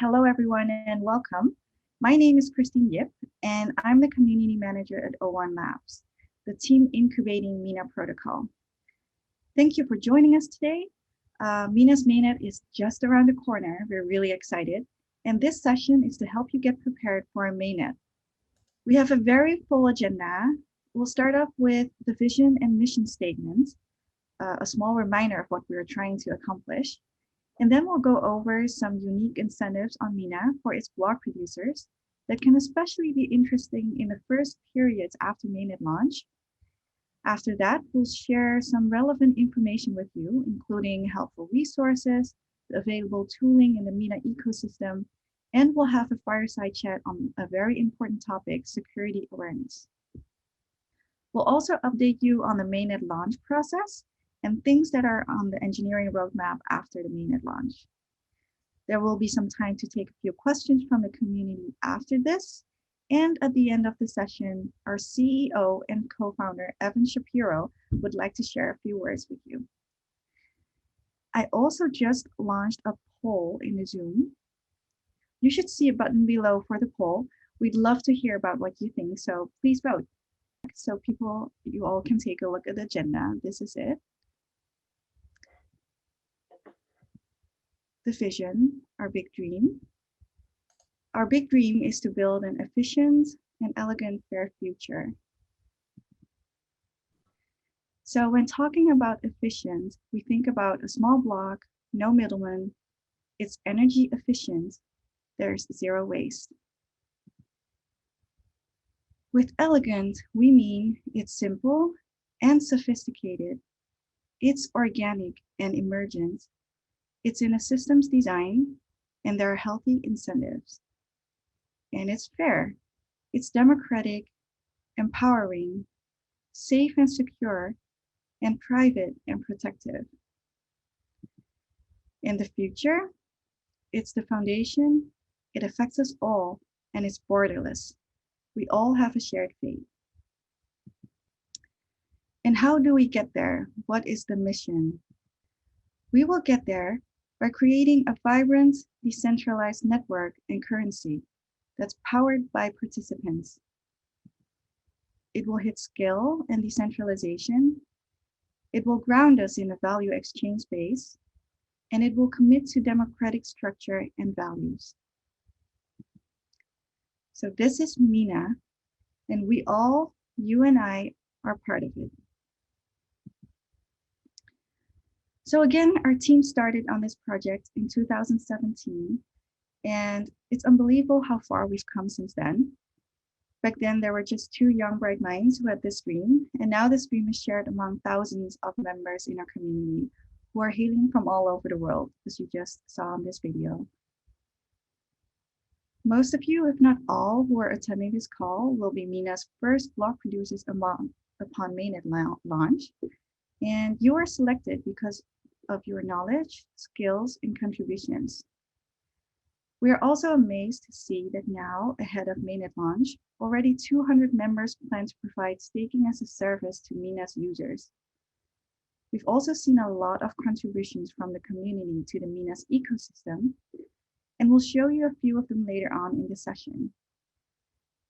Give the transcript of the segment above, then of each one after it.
Hello, everyone, and welcome. My name is Christine Yip, and I'm the community manager at O1 Labs, the team incubating MENA protocol. Thank you for joining us today. MENA's mainnet is just around the corner. We're really excited. And this session is to help you get prepared for our mainnet. We have a very full agenda. We'll start off with the vision and mission statements, a small reminder of what we're trying to accomplish. And then we'll go over some unique incentives on MENA for its block producers that can especially be interesting in the first periods after mainnet launch. After that, we'll share some relevant information with you, including helpful resources, the available tooling in the MENA ecosystem, and we'll have a fireside chat on a very important topic, security awareness. We'll also update you on the mainnet launch process and things that are on the engineering roadmap after the mainnet launch. There will be some time to take a few questions from the community after this. And at the end of the session, our CEO and co-founder, Evan Shapiro, would like to share a few words with you. I also just launched a poll in the Zoom. You should see a button below for the poll. We'd love to hear about what you think, so please vote. So you all can take a look at the agenda. This is it. The vision, our big dream. Our big dream is to build an efficient and elegant fair future. So when talking about efficient, we think about a small block, no middleman, it's energy efficient, there's zero waste. With elegant, we mean it's simple and sophisticated, it's organic and emergent, it's in a systems design, and there are healthy incentives. And it's fair, it's democratic, empowering, safe and secure, and private and protective. In the future, it's the foundation, it affects us all, and it's borderless. We all have a shared fate. And how do we get there? What is the mission? We will get there by creating a vibrant, decentralized network and currency that's powered by participants. It will hit scale and decentralization. It will ground us in a value exchange base, and it will commit to democratic structure and values. So this is MENA, and we all, you and I, are part of it. So again, our team started on this project in 2017, and it's unbelievable how far we've come since then. Back then, there were just 2 young, bright minds who had this dream, and now this dream is shared among thousands of members in our community who are hailing from all over the world, as you just saw in this video. Most of you, if not all, who are attending this call will be MENA's first block producers upon mainnet launch, and you are selected because of your knowledge, skills, and contributions. We are also amazed to see that now, ahead of mainnet launch, already 200 members plan to provide staking as a service to MENA's users. We've also seen a lot of contributions from the community to the MENA's ecosystem, and we'll show you a few of them later on in the session.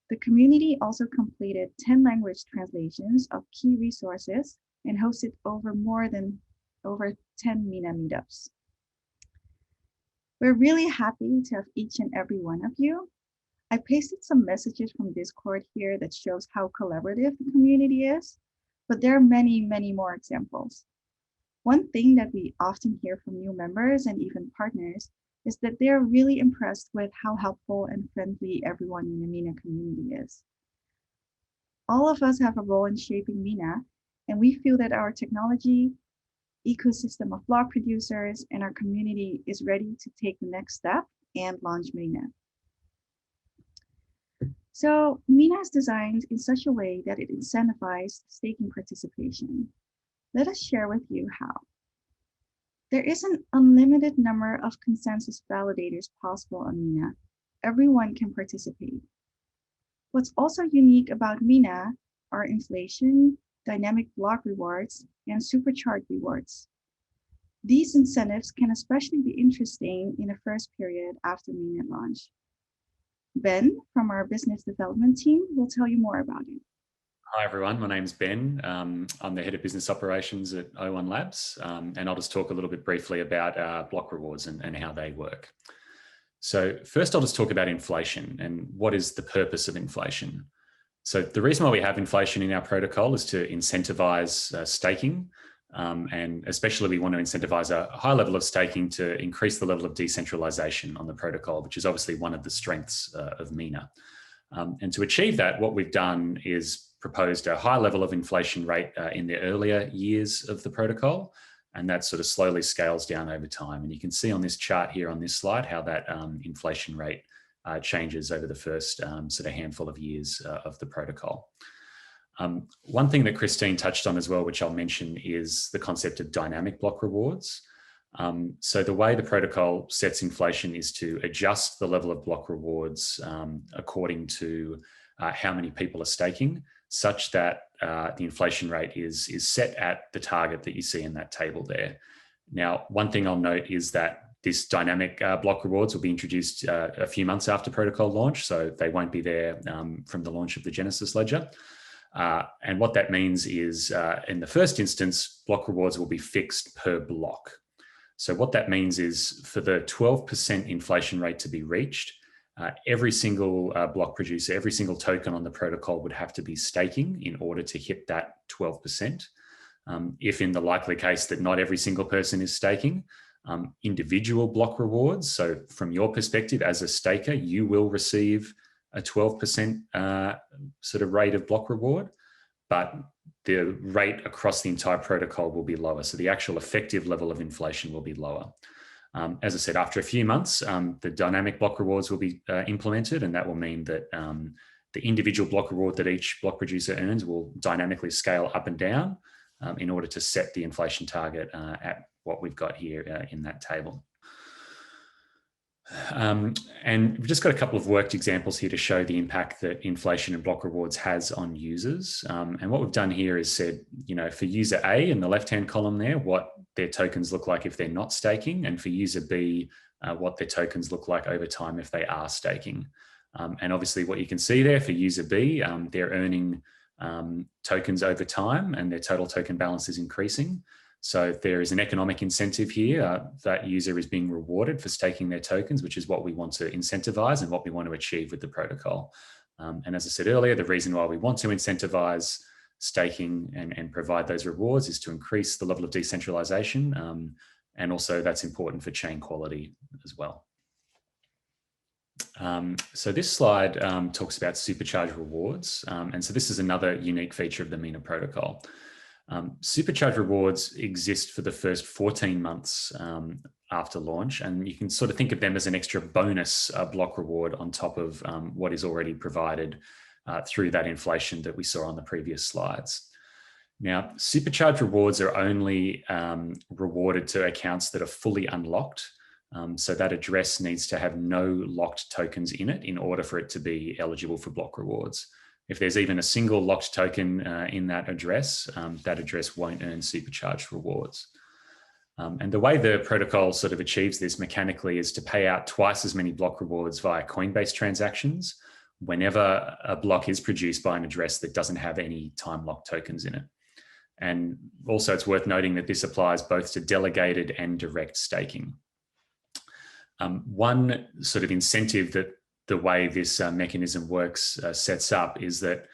The community also completed 10 language translations of key resources and hosted over 10 MENA meetups. We're really happy to have each and every one of you. I pasted some messages from Discord here that shows how collaborative the community is, but there are many, many more examples. One thing that we often hear from new members and even partners is that they're really impressed with how helpful and friendly everyone in the MENA community is. All of us have a role in shaping MENA, and we feel that our technology, ecosystem of block producers, and our community is ready to take the next step and launch MENA. So MENA is designed in such a way that it incentivizes staking participation. Let us share with you how. There is an unlimited number of consensus validators possible on MENA. Everyone can participate. What's also unique about MENA are inflation, dynamic block rewards, and supercharged rewards. These incentives can especially be interesting in the first period after mainnet launch. Ben from our business development team will tell you more about it. Hi everyone, my name's Ben. I'm the head of business operations at O1 Labs, and I'll just talk a little bit briefly about block rewards and how they work. So first I'll just talk about inflation and what is the purpose of inflation. So the reason why we have inflation in our protocol is to incentivize staking, and especially we want to incentivize a high level of staking to increase the level of decentralization on the protocol, which is obviously one of the strengths of Mina. And to achieve that, what we've done is proposed a high level of inflation rate in the earlier years of the protocol, and that sort of slowly scales down over time. And you can see on this chart here on this slide how that inflation rate changes over the first sort of handful of years of the protocol. One thing that Christine touched on as well, which I'll mention, is the concept of dynamic block rewards. So the way the protocol sets inflation is to adjust the level of block rewards according to how many people are staking, such that the inflation rate is set at the target that you see in that table there. Now, one thing I'll note is that this dynamic block rewards will be introduced a few months after protocol launch, so they won't be there from the launch of the Genesis ledger. And what that means is, in the first instance, block rewards will be fixed per block. So what that means is for the 12% inflation rate to be reached, every single block producer, every single token on the protocol would have to be staking in order to hit that 12%. If in the likely case that not every single person is staking, individual block rewards, so from your perspective as a staker, you will receive a 12% sort of rate of block reward, but the rate across the entire protocol will be lower. So the actual effective level of inflation will be lower. As I said, after a few months, the dynamic block rewards will be implemented, and that will mean that the individual block reward that each block producer earns will dynamically scale up and down in order to set the inflation target at what we've got here in that table. And we've just got a couple of worked examples here to show the impact that inflation and block rewards has on users. And what we've done here is said, for user A in the left-hand column there, what their tokens look like if they're not staking, and for user B, what their tokens look like over time if they are staking. And obviously what you can see there for user B, they're earning tokens over time and their total token balance is increasing. So there is an economic incentive here. That user is being rewarded for staking their tokens, which is what we want to incentivize and what we want to achieve with the protocol. And as I said earlier, the reason why we want to incentivize staking and provide those rewards is to increase the level of decentralization. And also that's important for chain quality as well. So this slide talks about supercharged rewards. And so this is another unique feature of the Mina protocol. Supercharged rewards exist for the first 14 months after launch, and you can sort of think of them as an extra bonus block reward on top of what is already provided through that inflation that we saw on the previous slides. Now, supercharged rewards are only rewarded to accounts that are fully unlocked. So that address needs to have no locked tokens in it in order for it to be eligible for block rewards. If there's even a single locked token in that address won't earn supercharged rewards. And the way the protocol sort of achieves this mechanically is to pay out twice as many block rewards via Coinbase transactions whenever a block is produced by an address that doesn't have any time locked tokens in it. And also it's worth noting that this applies both to delegated and direct staking. One sort of incentive that the way this mechanism works sets up is that,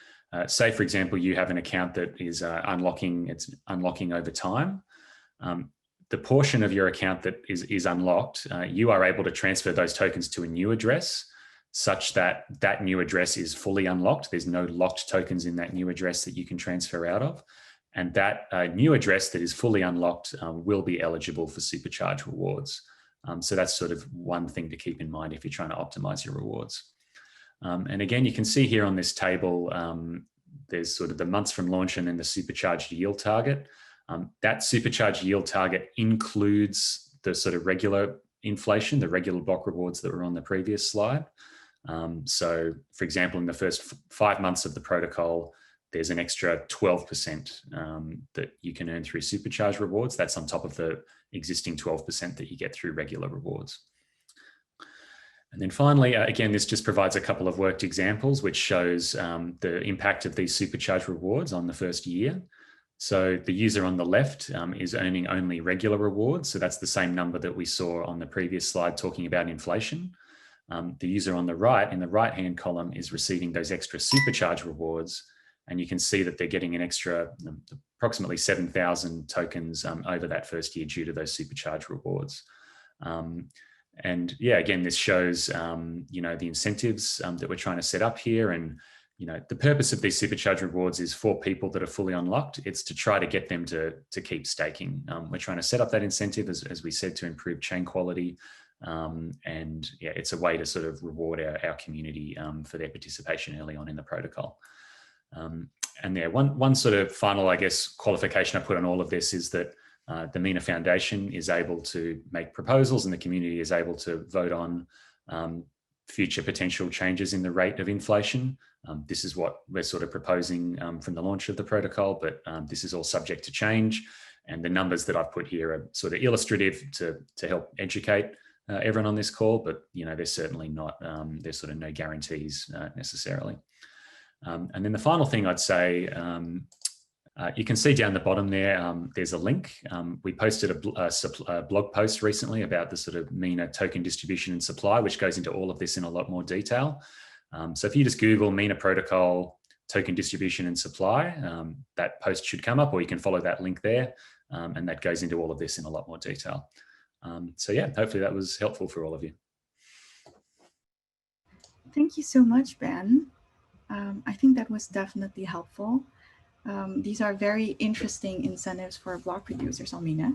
say, for example, you have an account that is unlocking over time. The portion of your account that is unlocked, you are able to transfer those tokens to a new address such that that new address is fully unlocked. There's no locked tokens in that new address that you can transfer out of. And that new address that is fully unlocked will be eligible for supercharged rewards. So that's sort of one thing to keep in mind if you're trying to optimize your rewards. And again, you can see here on this table, there's sort of the months from launch and then the supercharged yield target. That supercharged yield target includes the sort of regular inflation, the regular block rewards that were on the previous slide. So for example, in the first 5 months of the protocol, there's an extra 12% that you can earn through supercharged rewards. That's on top of the existing 12% that you get through regular rewards. And then finally, again, this just provides a couple of worked examples, which shows the impact of these supercharged rewards on the first year. So the user on the left is earning only regular rewards. So that's the same number that we saw on the previous slide talking about inflation. The user on the right, in the right-hand column, is receiving those extra supercharged rewards. And you can see that they're getting an extra approximately 7,000 tokens over that first year due to those supercharged rewards. And yeah, again, this shows, the incentives that we're trying to set up here. And, the purpose of these supercharged rewards is for people that are fully unlocked. It's to try to get them to keep staking. We're trying to set up that incentive, as we said, to improve chain quality. And yeah, it's a way to sort of reward our community for their participation early on in the protocol. And yeah, one sort of final, I guess, qualification I put on all of this is that the MENA Foundation is able to make proposals and the community is able to vote on future potential changes in the rate of inflation. This is what we're sort of proposing from the launch of the protocol, but this is all subject to change. And the numbers that I've put here are sort of illustrative to help educate everyone on this call, but there's certainly not, there's sort of no guarantees necessarily. And then the final thing I'd say, you can see down the bottom there, there's a link. We posted a blog post recently about the sort of MENA token distribution and supply, which goes into all of this in a lot more detail. So if you just Google MENA protocol, token distribution and supply, that post should come up, or you can follow that link there. And that goes into all of this in a lot more detail. So yeah, hopefully that was helpful for all of you. Thank you so much, Ben. I think that was definitely helpful. These are very interesting incentives for block producers on MENA.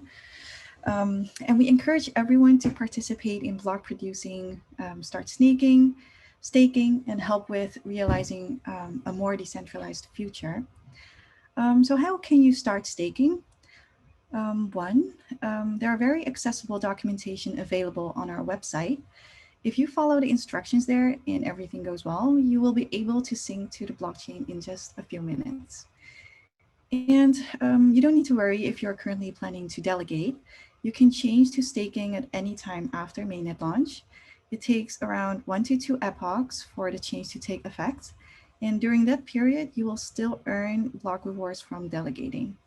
And we encourage everyone to participate in block producing, start staking, and help with realizing a more decentralized future. So how can you start staking? There are very accessible documentation available on our website. If you follow the instructions there and everything goes well, you will be able to sync to the blockchain in just a few minutes. And you don't need to worry if you're currently planning to delegate. You can change to staking at any time after mainnet launch. It takes around 1 to 2 epochs for the change to take effect. And during that period, you will still earn block rewards from delegating.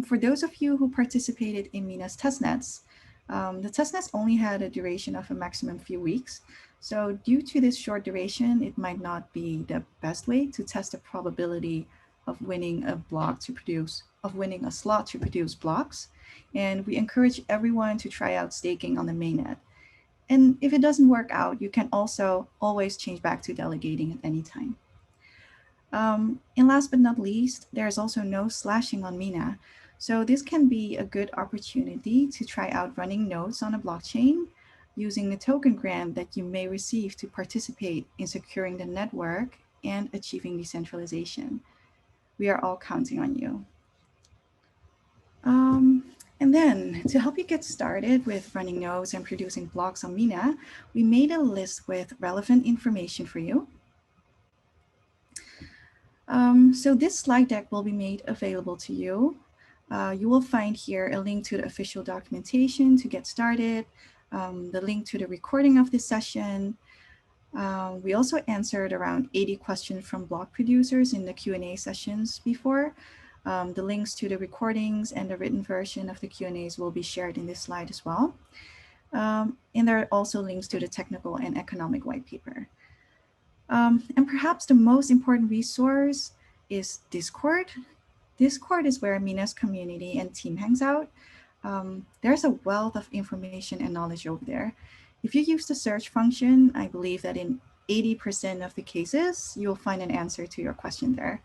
For those of you who participated in MENA's testnets, the testnets only had a duration of a maximum few weeks. So due to this short duration, it might not be the best way to test the probability of winning a slot to produce blocks. And we encourage everyone to try out staking on the mainnet. And if it doesn't work out, you can also always change back to delegating at any time. And last but not least, there's also no slashing on MENA. So this can be a good opportunity to try out running nodes on a blockchain using the token grant that you may receive to participate in securing the network and achieving decentralization. We are all counting on you. And then to help you get started with running nodes and producing blocks on MENA, we made a list with relevant information for you. So this slide deck will be made available to you. You will find here a link to the official documentation to get started, the link to the recording of this session. We also answered around 80 questions from block producers in the Q&A sessions before. The links to the recordings and the written version of the Q&As will be shared in this slide as well. And there are also links to the technical and economic white paper. And perhaps the most important resource is Discord. Discord is where MENA's community and team hangs out. There's a wealth of information and knowledge over there. If you use the search function, I believe that in 80% of the cases, you'll find an answer to your question there.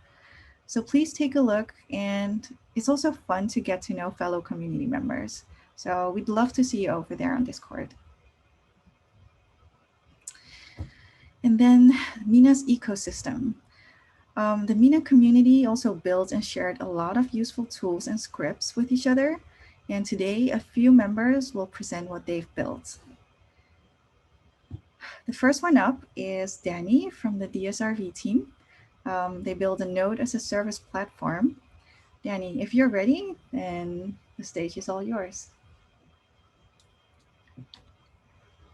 So please take a look, and it's also fun to get to know fellow community members. So we'd love to see you over there on Discord. And then MENA's ecosystem. The MENA community also built and shared a lot of useful tools and scripts with each other. And today, a few members will present what they've built. The first one up is Danny from the DSRV team. They build a node as a service platform. Danny, if you're ready, then The stage is all yours.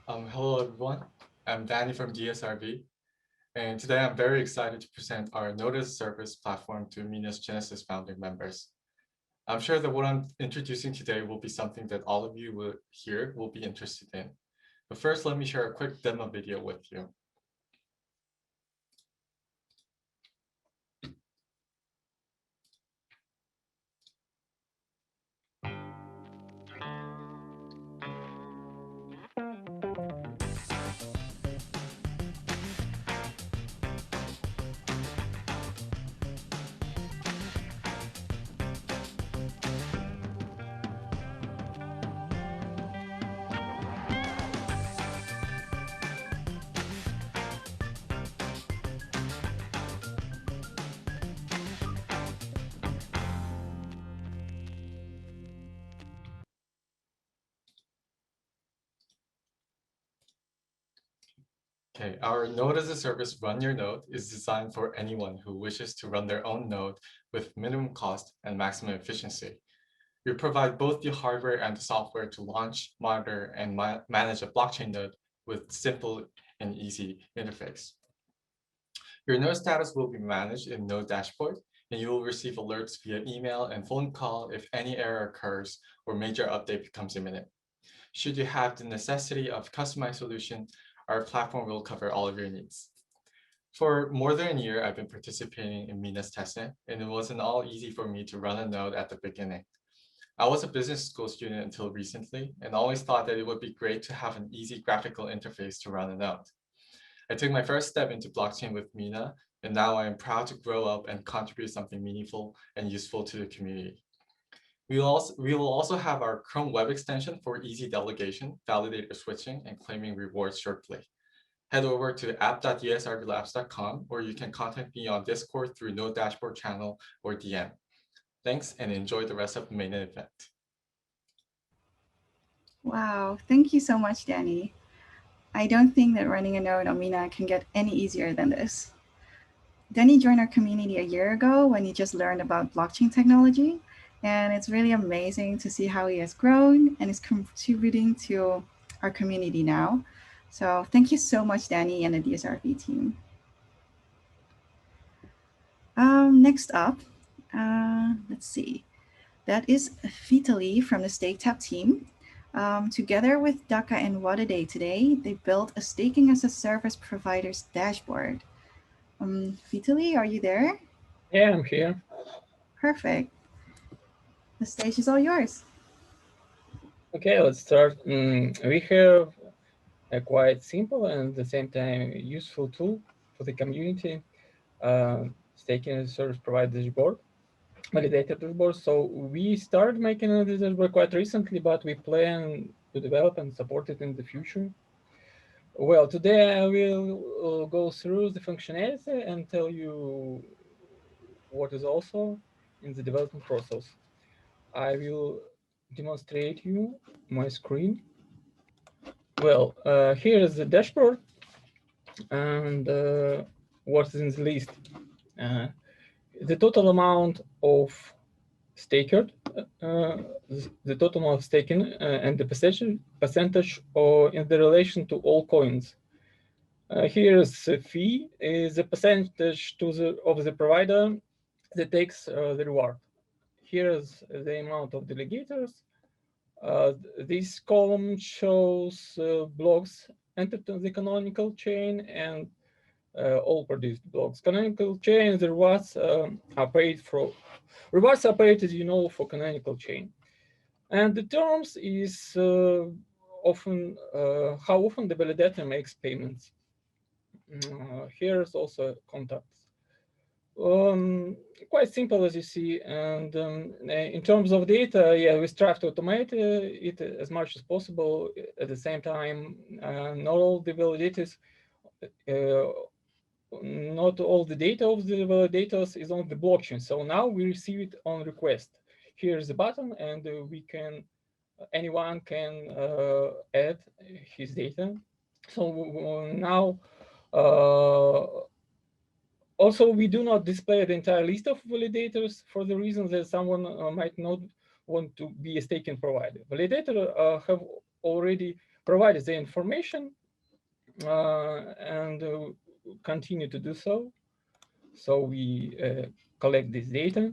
Hello, everyone. I'm Danny from DSRV, and today I'm very excited to present our Notice Service platform to Mina's Genesis founding members. I'm sure that what I'm introducing today will be something that all of you will be interested in. But first, let me share a quick demo video with you. Okay, our Node as a Service Run Your Node is designed for anyone who wishes to run their own node with minimum cost and maximum efficiency. We provide both the hardware and the software to launch, monitor, and manage a blockchain node with simple and easy interface. Your node status will be managed in Node Dashboard, and you will receive alerts via email and phone call if any error occurs or major update becomes imminent. Should you have the necessity of customized solution, our platform will cover all of your needs. For more than a year, I've been participating in Mina's testnet, and it wasn't all easy for me to run a node at the beginning. I was a business school student until recently, and always thought that it would be great to have an easy graphical interface to run a node. I took my first step into blockchain with Mina, and now I am proud to grow up and contribute something meaningful and useful to the community. We will also have our Chrome web extension for easy delegation, validator switching, and claiming rewards shortly. Head over to app.usrvlabs.com, or you can contact me on Discord through Node Dashboard channel or DM. Thanks, and enjoy the rest of the main event. Wow, thank you so much, Danny. I don't think that running a node on Mina can get any easier than this. Danny joined our community a year ago when he just learned about blockchain technology, and it's really amazing to see how he has grown and is contributing to our community now. So thank you so much, Danny and the DSRV team. Next up, let's see. That is Vitaly from the StakeTap team. Together with Daka and Wadaday today, they built a staking as a service provider's dashboard. Vitaly, are you there? Yeah, I'm here. Perfect. The stage is all yours. Okay, let's start. We have a quite simple and at the same time useful tool for the community, staking as a service provider dashboard, validator dashboard. So we started making this dashboard quite recently, but we plan to develop and support it in the future. Well, today I will go through the functionality and tell you what is also in the development process. I will demonstrate you my screen. Well, here is the dashboard and what is in the list. The total amount of staked, the total amount of staking and the percentage or in the relation to all coins. Here's the fee is the percentage of the provider that takes the reward. Here's the amount of delegators. This column shows blocks entered to the canonical chain and all produced blocks. Canonical chain, the rewards are paid for. Rewards are paid, as you know, for canonical chain. And the terms is often how often the validator makes payments. Here's also contacts. Quite simple, as you see, and in terms of data, yeah, we strive to automate it as much as possible. At the same time, not all the validators, not all the data of the validators is on the blockchain. So now we receive it on request. Here's the button, and we can, anyone can add his data. So now. Also, we do not display the entire list of validators for the reason that someone might not want to be a staking provider. Validator have already provided the information and continue to do so. So we collect this data.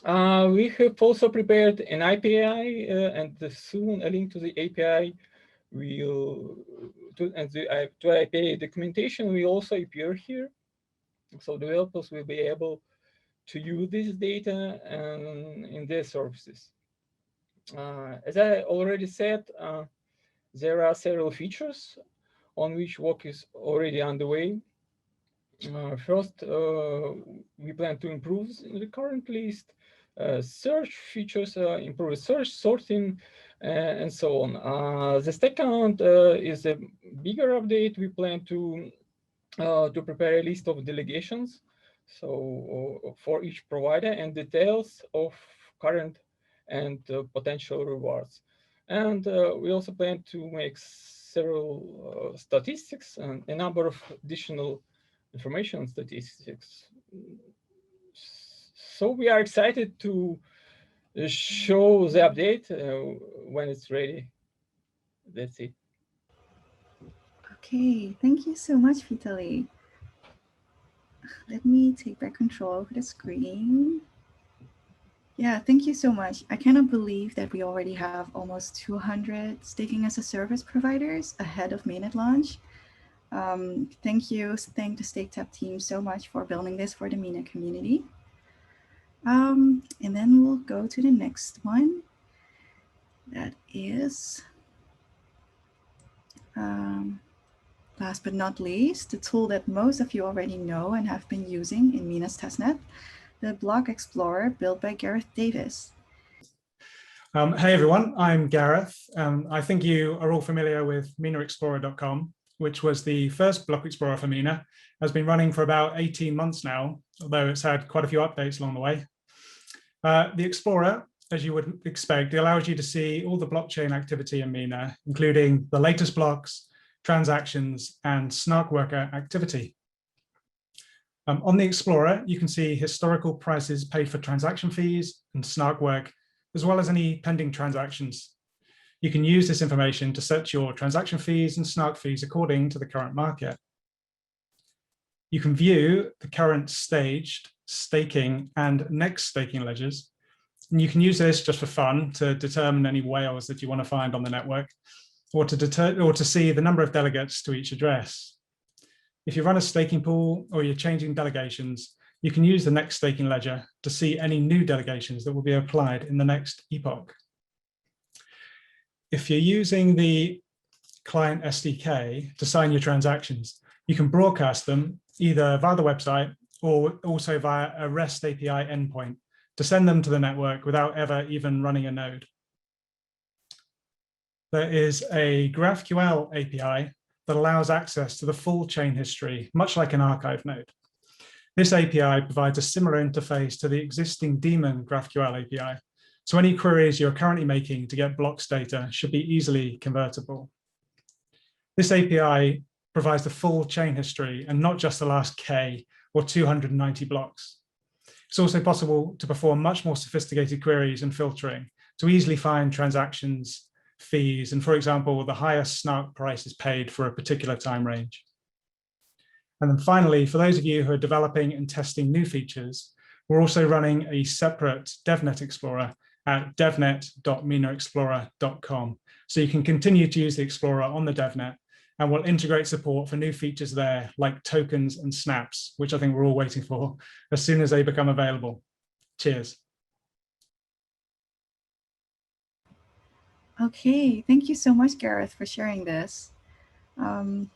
We have also prepared an API and soon a link to the API to API documentation will also appear here. So developers will be able to use this data in their services. As I already said, there are several features on which work is already underway. First, we plan to improve the current list, search features, improve search sorting, and so on. The second is a bigger update. We plan to prepare a list of delegations, so for each provider, and details of current and potential rewards. And we also plan to make several statistics and a number of additional information statistics. So we are excited to show the update when it's ready. That's it. Okay, thank you so much, Vitaly. Let me take back control of the screen. Yeah, thank you so much. I cannot believe that we already have almost 200 staking as a service providers ahead of mainnet launch. Thank the StakeTap team so much for building this for the MENA community. And then we'll go to the next one. That is, last but not least, the tool that most of you already know and have been using in MENA's testnet, the Block Explorer built by Gareth Davis. Hey everyone, I'm Gareth. I think you are all familiar with MENAexplorer.com, which was the first block explorer for MENA. Has been running for about 18 months now, although it's had quite a few updates along the way. The Explorer, as you would expect, it allows you to see all the blockchain activity in MENA, including the latest blocks, transactions, and Snark worker activity. On the Explorer, you can see historical prices paid for transaction fees and Snark work, as well as any pending transactions. You can use this information to set your transaction fees and Snark fees according to the current market. You can view the current staged, staking, and next staking ledgers. And you can use this just for fun to determine any whales that you want to find on the network, or to see the number of delegates to each address. If you run a staking pool or you're changing delegations, you can use the next staking ledger to see any new delegations that will be applied in the next epoch. If you're using the client SDK to sign your transactions, you can broadcast them either via the website or also via a REST API endpoint to send them to the network without ever even running a node. There is a GraphQL API that allows access to the full chain history, much like an archive node. This API provides a similar interface to the existing daemon GraphQL API. So any queries you're currently making to get blocks data should be easily convertible. This API provides the full chain history and not just the last K or 290 blocks. It's also possible to perform much more sophisticated queries and filtering to easily find transactions, fees, and for example, the highest Snark prices paid for a particular time range. And then finally, for those of you who are developing and testing new features, we're also running a separate DevNet Explorer at devnet.menaexplorer.com. So you can continue to use the Explorer on the DevNet, and we'll integrate support for new features there, like tokens and snaps, which I think we're all waiting for as soon as they become available. Cheers. Okay, thank you so much, Gareth, for sharing this.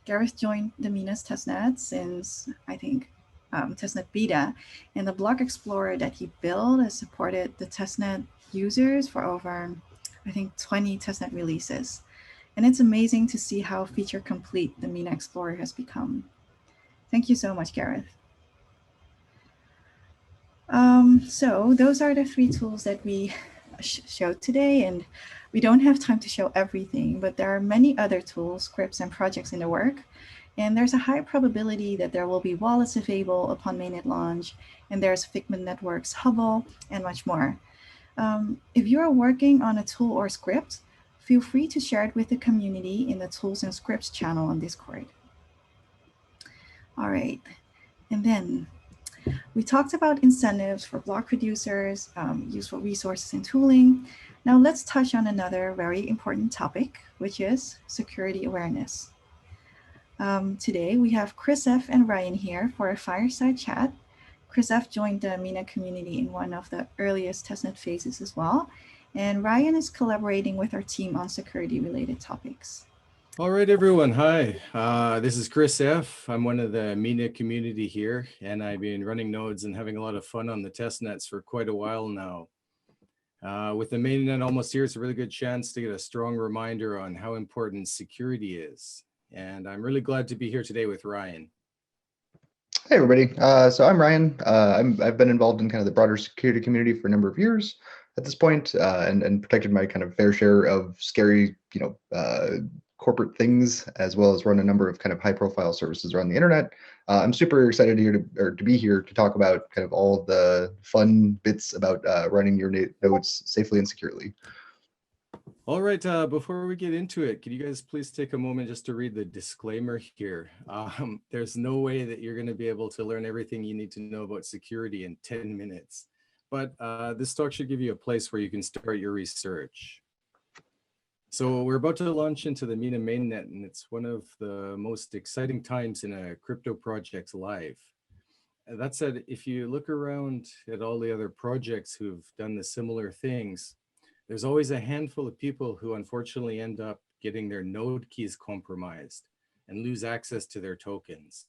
Gareth joined the MENA's testnet since, I think, testnet beta, and the Block Explorer that he built has supported the testnet users for over, I think, 20 testnet releases. And it's amazing to see how feature complete the MENA Explorer has become. Thank you so much, Gareth. So those are the 3 tools that we showed today, and we don't have time to show everything, but there are many other tools, scripts, and projects in the work. And there's a high probability that there will be wallets available upon mainnet launch, and there's Figment Networks, Hubble, and much more. If you are working on a tool or script, feel free to share it with the community in the Tools and Scripts channel on Discord. All right, and then we talked about incentives for block producers, useful resources and tooling. Now let's touch on another very important topic, which is security awareness. Today we have Chris F. and Ryan here for a fireside chat. Chris F. joined the Mina community in one of the earliest testnet phases as well. And Ryan is collaborating with our team on security related topics. All right, everyone. Hi, this is Chris F. I'm one of the Mina community here, and I've been running nodes and having a lot of fun on the test nets for quite a while now. With the mainnet almost here, it's a really good chance to get a strong reminder on how important security is. And I'm really glad to be here today with Ryan. Hey, everybody. So I'm Ryan. I've been involved in kind of the broader security community for a number of years at this point, and protected my kind of fair share of scary, corporate things, as well as run a number of kind of high-profile services around the internet. I'm super excited to be here to talk about kind of all of the fun bits about running your nodes safely and securely. All right, before we get into it, could you guys please take a moment just to read the disclaimer here? There's no way that you're going to be able to learn everything you need to know about security in 10 minutes, but this talk should give you a place where you can start your research. So we're about to launch into the Mina mainnet, and it's one of the most exciting times in a crypto project's life. That said, if you look around at all the other projects who've done the similar things, there's always a handful of people who unfortunately end up getting their node keys compromised and lose access to their tokens.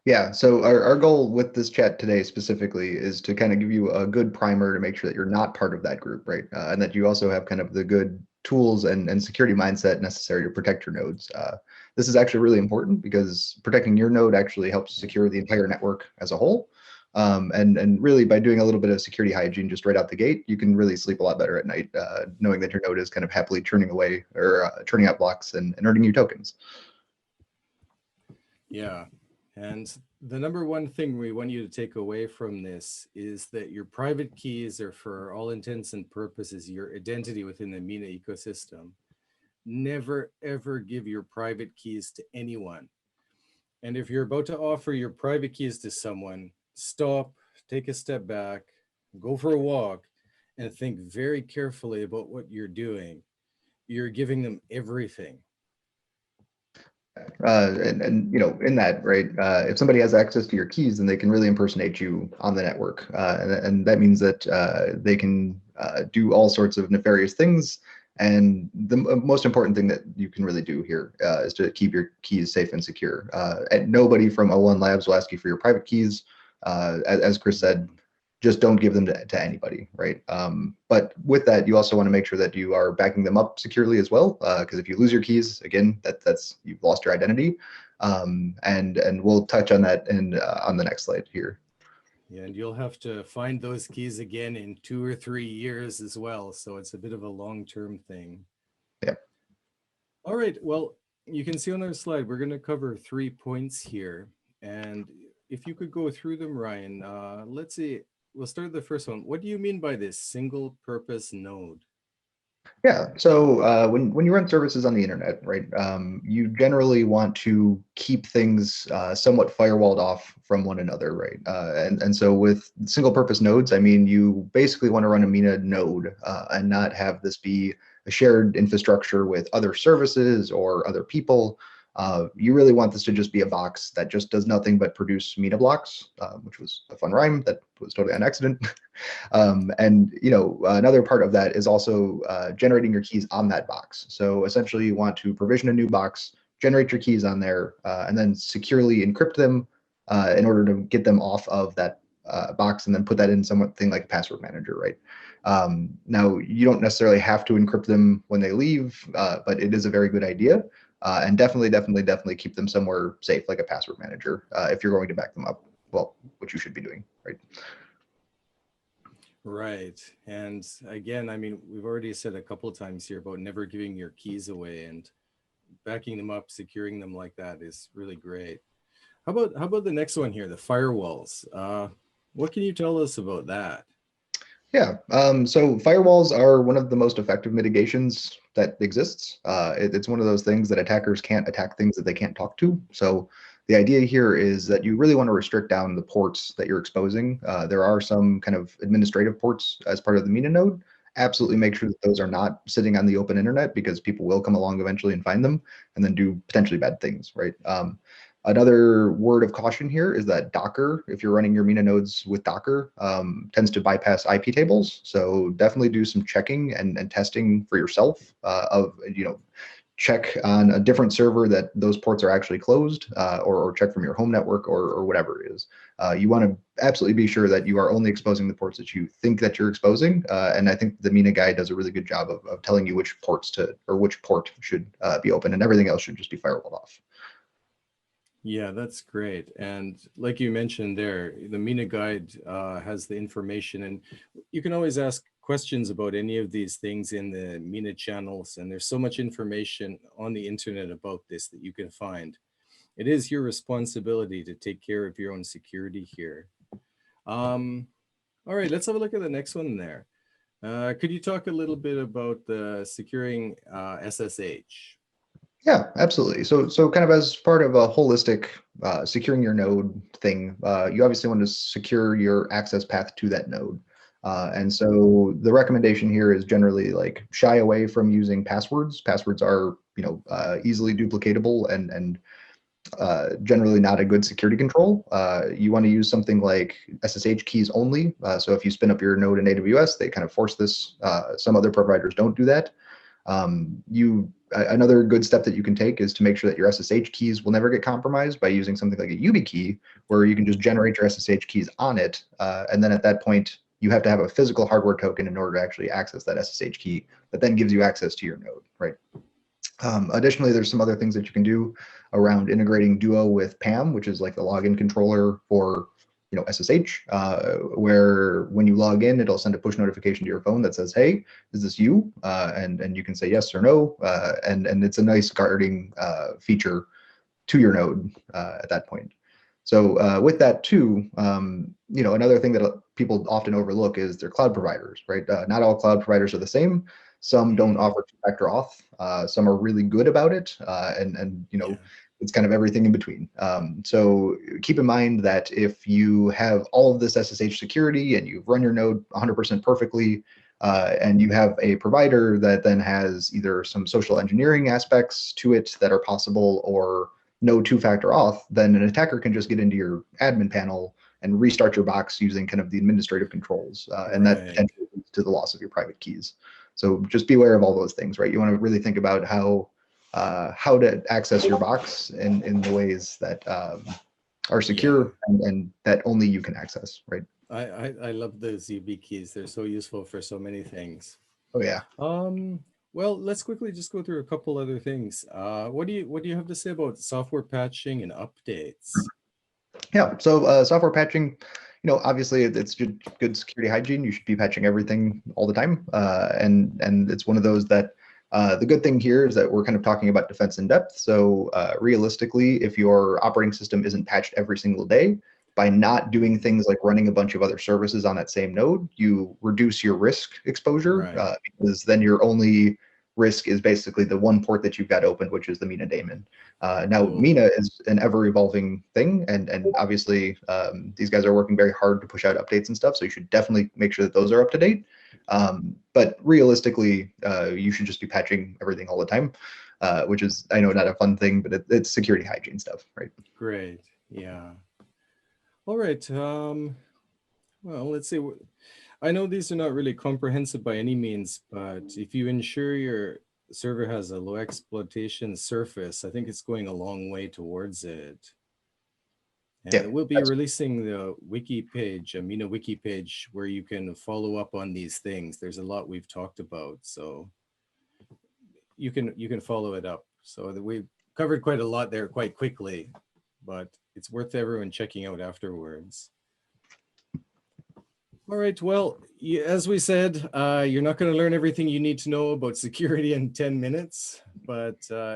Yeah, so our goal with this chat today specifically is to kind of give you a good primer to make sure that you're not part of that group, right? And that you also have kind of the good tools and security mindset necessary to protect your nodes. This is actually really important because protecting your node actually helps secure the entire network as a whole. And really by doing a little bit of security hygiene just right out the gate, you can really sleep a lot better at night, knowing that your node is kind of happily churning away or churning out blocks and earning you tokens. Yeah, and the number one thing we want you to take away from this is that your private keys are, for all intents and purposes, your identity within the Mina ecosystem. Never, ever give your private keys to anyone. And if you're about to offer your private keys to someone, stop, take a step back, go for a walk, and think very carefully about what you're doing. You're giving them everything. And in that, right, if somebody has access to your keys, then they can really impersonate you on the network. And that means that they can do all sorts of nefarious things. And the most important thing that you can really do here is to keep your keys safe and secure. And nobody from O1 Labs will ask you for your private keys. As Chris said, just don't give them to anybody, right? But with that, you also want to make sure that you are backing them up securely as well, because if you lose your keys, again, that's you've lost your identity. And we'll touch on that on the next slide here. Yeah, and you'll have to find those keys again in 2 or 3 years as well. So it's a bit of a long-term thing. Yeah. All right, well, you can see on our slide, we're going to cover 3 points here. And if you could go through them, Ryan, let's see, we'll start with the first one. What do you mean by this single purpose node? Yeah, so when you run services on the internet, right, you generally want to keep things somewhat firewalled off from one another, right? And so with single purpose nodes, I mean, you basically want to run a Mina node and not have this be a shared infrastructure with other services or other people. You really want this to just be a box that just does nothing but produce Mina blocks, which was a fun rhyme that was totally an accident. And another part of that is also generating your keys on that box. So essentially you want to provision a new box, generate your keys on there, and then securely encrypt them in order to get them off of that box and then put that in something like a password manager, right? Now, you don't necessarily have to encrypt them when they leave, but it is a very good idea. And definitely keep them somewhere safe, like a password manager, if you're going to back them up, well, which you should be doing, right? Right. And again, I mean, we've already said a couple of times here about never giving your keys away, and backing them up, securing them like that is really great. How about the next one here, the firewalls? What can you tell us about that? Yeah, so firewalls are one of the most effective mitigations that exists. It's one of those things that attackers can't attack things that they can't talk to. So the idea here is that you really want to restrict down the ports that you're exposing. There are some kind of administrative ports as part of the MENA node. Absolutely make sure that those are not sitting on the open internet, because people will come along eventually and find them and then do potentially bad things, right? Another word of caution here is that Docker, if you're running your MENA nodes with Docker, tends to bypass IP tables. So definitely do some checking and testing for yourself check on a different server that those ports are actually closed, or check from your home network or whatever it is. You want to absolutely be sure that you are only exposing the ports that you think that you're exposing. And I think the MENA guide does a really good job of telling you which ports which port should be open, and everything else should just be firewalled off. Yeah, that's great. And like you mentioned there, the MENA guide has the information, and you can always ask questions about any of these things in the MENA channels. And there's so much information on the internet about this that you can find. It is your responsibility to take care of your own security here. All right, let's have a look at the next one there. Could you talk a little bit about the securing SSH? Yeah, absolutely. So kind of as part of a holistic securing your node thing, you obviously want to secure your access path to that node. And so the recommendation here is generally like shy away from using passwords. Passwords are, easily duplicatable and generally not a good security control. You want to use something like SSH keys only. So if you spin up your node in AWS, they kind of force this. Some other providers don't do that. Another good step that you can take is to make sure that your SSH keys will never get compromised by using something like a YubiKey, where you can just generate your SSH keys on it. And then at that point, you have to have a physical hardware token in order to actually access that SSH key that then gives you access to your node, right? Additionally, there's some other things that you can do around integrating Duo with PAM, which is like the login controller for SSH, where when you log in, it'll send a push notification to your phone that says, "Hey, is this you?" And you can say yes or no, and it's a nice guarding feature to your node at that point. So with that too, another thing that people often overlook is their cloud providers, right? Not all cloud providers are the same. Some don't offer two-factor auth. Some are really good about it, and Yeah. it's kind of everything in between. So keep in mind that if you have all of this SSH security and you've run your node 100% perfectly, and you have a provider that then has either some social engineering aspects to it that are possible or no two-factor auth, then an attacker can just get into your admin panel and restart your box using kind of the administrative controls, and that Right. potentially leads to the loss of your private keys. So just be aware of all those things, right? You want to really think about how to access your box in the ways that are secure and that only you can access, right? I love those YubiKeys. They're so useful for so many things. Oh yeah. Well, let's quickly just go through a couple other things. What do you have to say about software patching and updates? Yeah. So software patching, obviously it's good security hygiene. You should be patching everything all the time, and it's one of those that. The good thing here is that we're kind of talking about defense in depth. So realistically, if your operating system isn't patched every single day, by not doing things like running a bunch of other services on that same node, you reduce your risk exposure, Right. because then your only risk is basically the one port that you've got open, which is the MENA daemon. Now, Cool. MENA is an ever-evolving thing, and obviously these guys are working very hard to push out updates and stuff, so you should definitely make sure that those are up to date. But realistically, you should just be patching everything all the time, which is, I know, not a fun thing, but it's security hygiene stuff, right? Great. Yeah. All right. Well, let's see. I know these are not really comprehensive by any means, but if you ensure your server has a low exploitation surface, I think it's going a long way towards it. And Yeah, we'll be releasing the wiki page, a MENA wiki page, where you can follow up on these things. There's a lot we've talked about, so you can follow it up. So we've covered quite a lot there quite quickly, but it's worth everyone checking out afterwards. All right, well, as we said, you're not going to learn everything you need to know about security in 10 minutes, but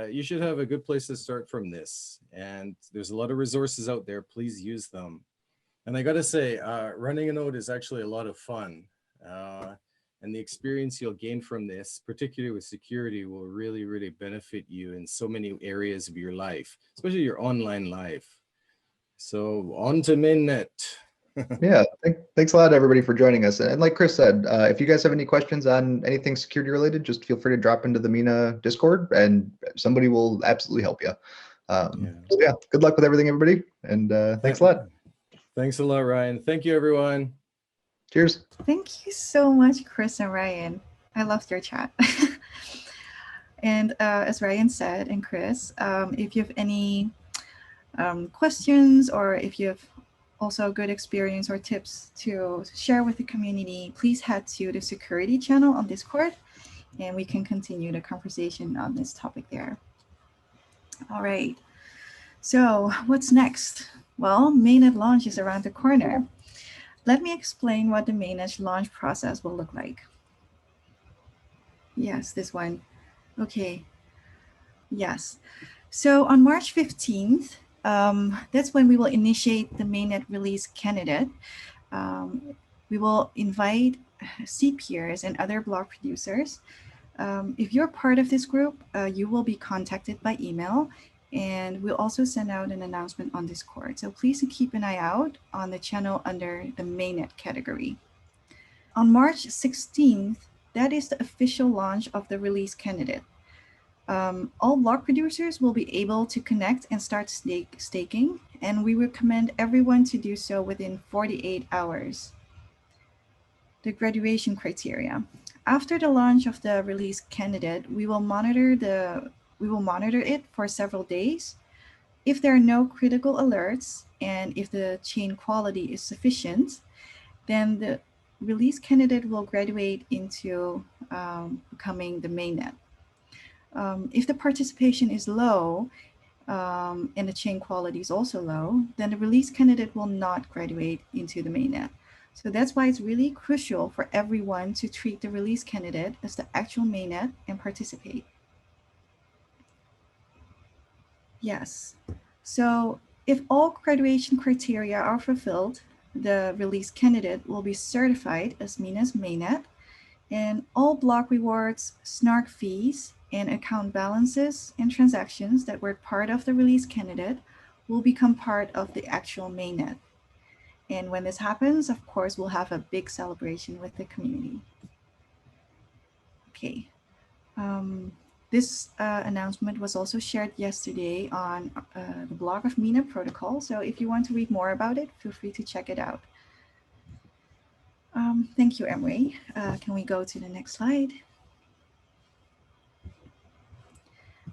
you should have a good place to start from this. And there's a lot of resources out there. Please use them. And I got to say, running a node is actually a lot of fun. And the experience you'll gain from this, particularly with security, will really, really benefit you in so many areas of your life, especially your online life. So on to mainnet. Yeah, thanks a lot, everybody, for joining us. And like Chris said, if you guys have any questions on anything security related, just feel free to drop into the Mina Discord, and somebody will absolutely help you. So yeah, good luck with everything, everybody, and thanks a lot. Thanks a lot, Ryan. Thank you, everyone. Cheers. Thank you so much, Chris and Ryan. I loved your chat. And as Ryan said, and Chris, if you have any questions, or if you have also good experience or tips to share with the community, please head to the security channel on Discord, and we can continue the conversation on this topic there. All right. So what's next? Well, mainnet launch is around the corner. Let me explain what the mainnet launch process will look like. Yes, this one. Okay. Yes. So on March 15th, that's when we will initiate the mainnet release candidate. We will invite C peers and other block producers. If you're part of this group, you will be contacted by email, and we'll also send out an announcement on Discord. So please keep an eye out on the channel under the mainnet category. On March 16th, that is the official launch of the release candidate. All block producers will be able to connect and start staking, and we recommend everyone to do so within 48 hours. The graduation criteria. After the launch of the release candidate, we will monitor it for several days. If there are no critical alerts and if the chain quality is sufficient, then the release candidate will graduate into becoming the mainnet. If the participation is low and the chain quality is also low, then the release candidate will not graduate into the mainnet. So that's why it's really crucial for everyone to treat the release candidate as the actual mainnet and participate. Yes. So if all graduation criteria are fulfilled, the release candidate will be certified as Mina's mainnet, and all block rewards, snark fees, and account balances and transactions that were part of the release candidate will become part of the actual mainnet. And when this happens, of course, we'll have a big celebration with the community. Okay. This announcement was also shared yesterday on the blog of Mina Protocol. So if you want to read more about it, feel free to check it out. Thank you, Emre. Can we go to the next slide?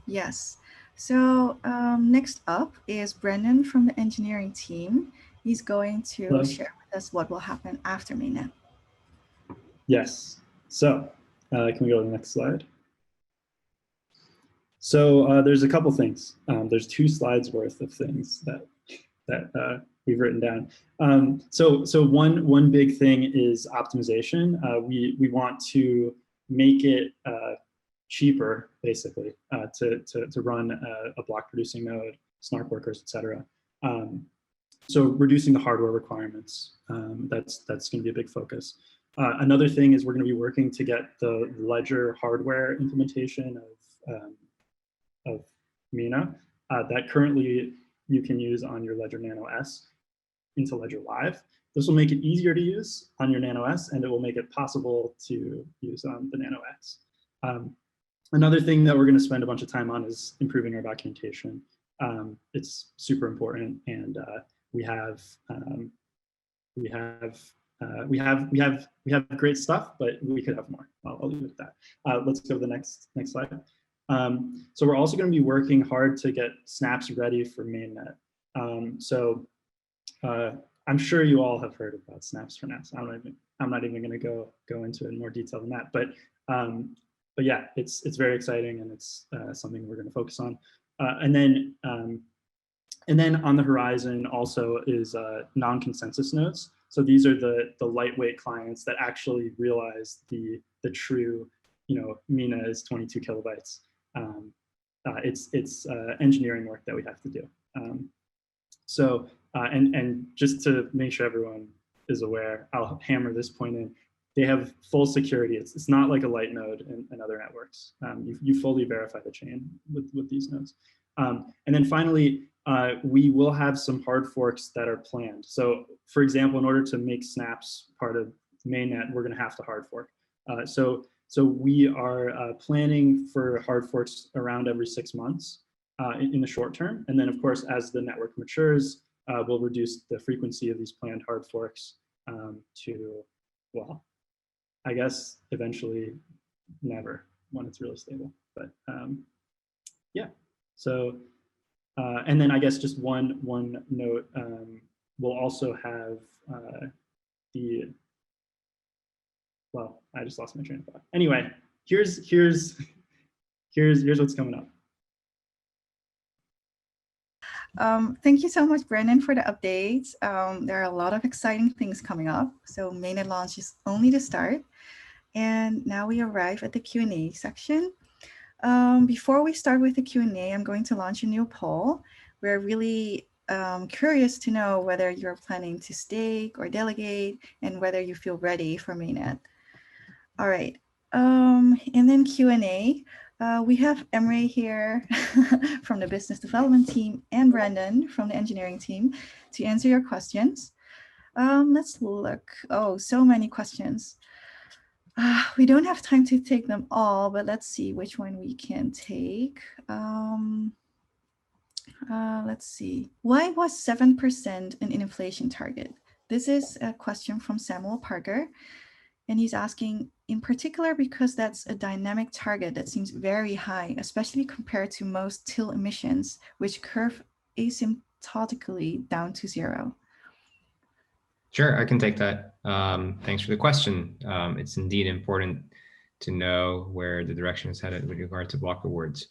Yes. So next up is Brendan from the engineering team. He's going to share with us what will happen after mainnet. Yes. So can we go to the next slide? So there's a couple things. There's 2 slides worth of things that we've written down. So one big thing is optimization. We want to make it cheaper, basically, to run a block producing node, snark workers, etc. So reducing the hardware requirements, that's going to be a big focus. Another thing is we're going to be working to get the Ledger hardware implementation of Mina that currently you can use on your Ledger Nano S into Ledger Live. This will make it easier to use on your Nano S, and it will make it possible to use on the Nano X. Another thing that we're going to spend a bunch of time on is improving our documentation. It's super important, and we have great stuff, but we could have more. I'll leave it at that. Let's go to the next slide. So we're also going to be working hard to get snaps ready for mainnet. I'm sure you all have heard about snaps for NAS. I'm not even going to go into it in more detail than that. But yeah, it's very exciting, and it's something we're going to focus on. And then on the horizon also is non-consensus nodes. So these are the lightweight clients that actually realize the true, Mina is 22 kilobytes. It's engineering work that we have to do. And just to make sure everyone is aware, I'll hammer this point in. they have full security. It's not like a light node and other networks. You fully verify the chain with these nodes. And then finally, we will have some hard forks that are planned. So for example, in order to make snaps part of mainnet, we're going to have to hard fork. So we are planning for hard forks around every 6 months in the short term. And then of course, as the network matures, we'll reduce the frequency of these planned hard forks to, well, I guess eventually never when it's really stable. But yeah, so, and then I guess just one note, we'll also have well, I just lost my train of thought. Anyway, here's what's coming up. Thank you so much, Brendan, for the updates. There are a lot of exciting things coming up. So mainnet launch is only the start. And now we arrive at the Q&A section. Before we start with the Q&A, I'm going to launch a new poll. We're really curious to know whether you're planning to stake or delegate and whether you feel ready for mainnet. All right, and then Q&A. We have Emre here from the business development team and Brendan from the engineering team to answer your questions. Let's look. Oh, so many questions. We don't have time to take them all, but let's see which one we can take. Let's see. Why was 7% an inflation target? This is a question from Samuel Parker. And he's asking, in particular, because that's a dynamic target that seems very high, especially compared to most TIL emissions, which curve asymptotically down to 0. Sure, I can take that. Thanks for the question. It's indeed important to know where the direction is headed with regard to block rewards.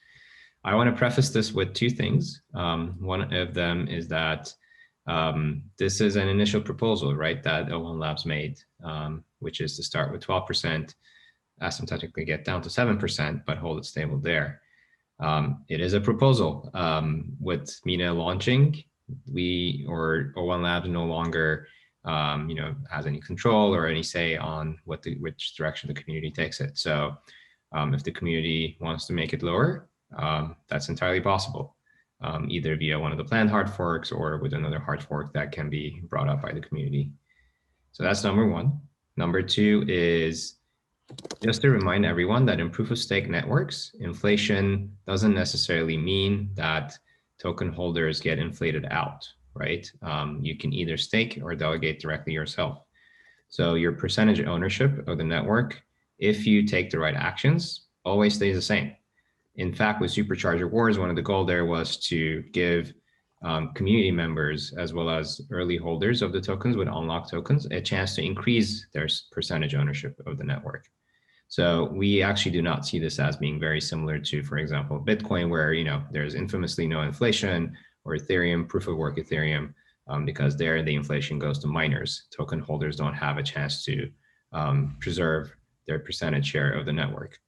I want to preface this with two things. One of them is that this is an initial proposal, right, that O1 Labs made, which is to start with 12%, asymptotically get down to 7%, but hold it stable there. It is a proposal. With MENA launching, O1 Labs no longer has any control or any say on which direction the community takes it. So if the community wants to make it lower, that's entirely possible. Either via one of the planned hard forks or with another hard fork that can be brought up by the community. So that's number one. Number two is just to remind everyone that in proof of stake networks, inflation doesn't necessarily mean that token holders get inflated out, right? You can either stake or delegate directly yourself. So your percentage ownership of the network, if you take the right actions, always stays the same. In fact, with Supercharger Rewards, one of the goals there was to give community members as well as early holders of the tokens with unlocked tokens a chance to increase their percentage ownership of the network. So we actually do not see this as being very similar to, for example, Bitcoin, where there's infamously no inflation, or Ethereum, proof of work Ethereum, because there the inflation goes to miners. Token holders don't have a chance to preserve their percentage share of the network.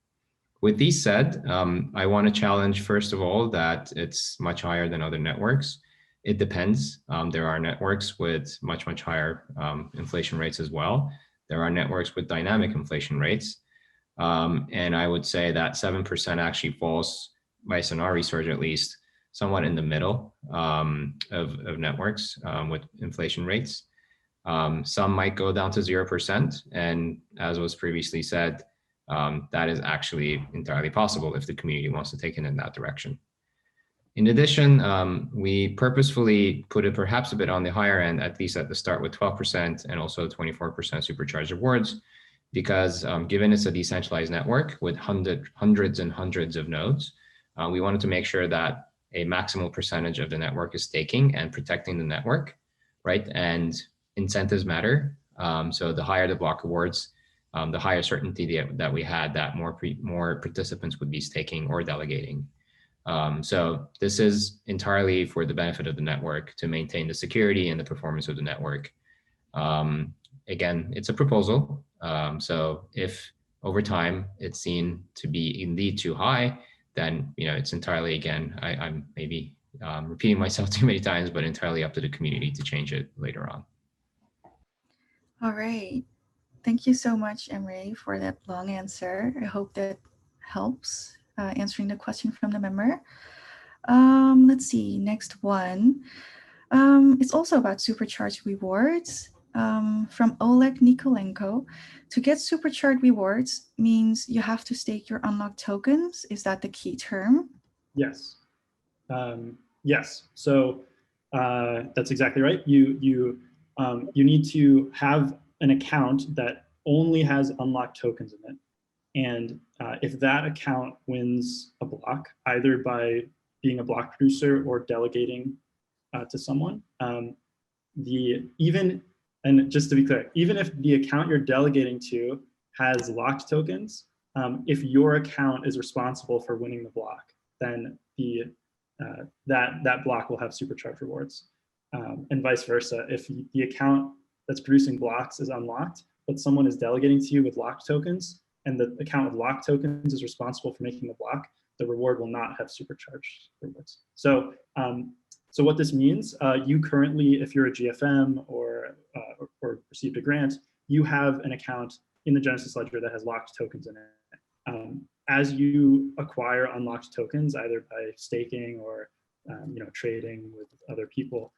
With these said, I want to challenge, first of all, that it's much higher than other networks. It depends. There are networks with much, much higher inflation rates as well. There are networks with dynamic inflation rates. And I would say that 7% actually falls, based on our research at least, somewhat in the middle of networks with inflation rates. Some might go down to 0%. And as was previously said, that is actually entirely possible if the community wants to take it in that direction. In addition, we purposefully put it perhaps a bit on the higher end, at least at the start with 12% and also 24% Supercharger Rewards, because given it's a decentralized network with hundreds and hundreds of nodes, we wanted to make sure that a maximal percentage of the network is staking and protecting the network, right? And incentives matter. So the higher the block rewards, the higher certainty that we had that more participants would be staking or delegating. So this is entirely for the benefit of the network to maintain the security and the performance of the network. Again, it's a proposal. So if over time it's seen to be indeed too high, then it's entirely, again, I'm maybe repeating myself too many times, but entirely up to the community to change it later on. All right. Thank you so much, Emre, for that long answer. I hope that helps answering the question from the member. Let's see, next one. It's also about supercharged rewards. From Oleg Nikolenko. To get supercharged rewards means you have to stake your unlocked tokens. Is that the key term? Yes. Yes. So that's exactly right. You need to have an account that only has unlocked tokens in it. And if that account wins a block, either by being a block producer or delegating to someone, and just to be clear, even if the account you're delegating to has locked tokens, if your account is responsible for winning the block, then that block will have supercharged rewards. And vice versa, if the account that's producing blocks is unlocked, but someone is delegating to you with locked tokens, and the account with locked tokens is responsible for making the block, the reward will not have supercharged rewards. So, so what this means, you currently, if you're a GFM or received a grant, you have an account in the Genesis Ledger that has locked tokens in it. As you acquire unlocked tokens, either by staking or trading with other people,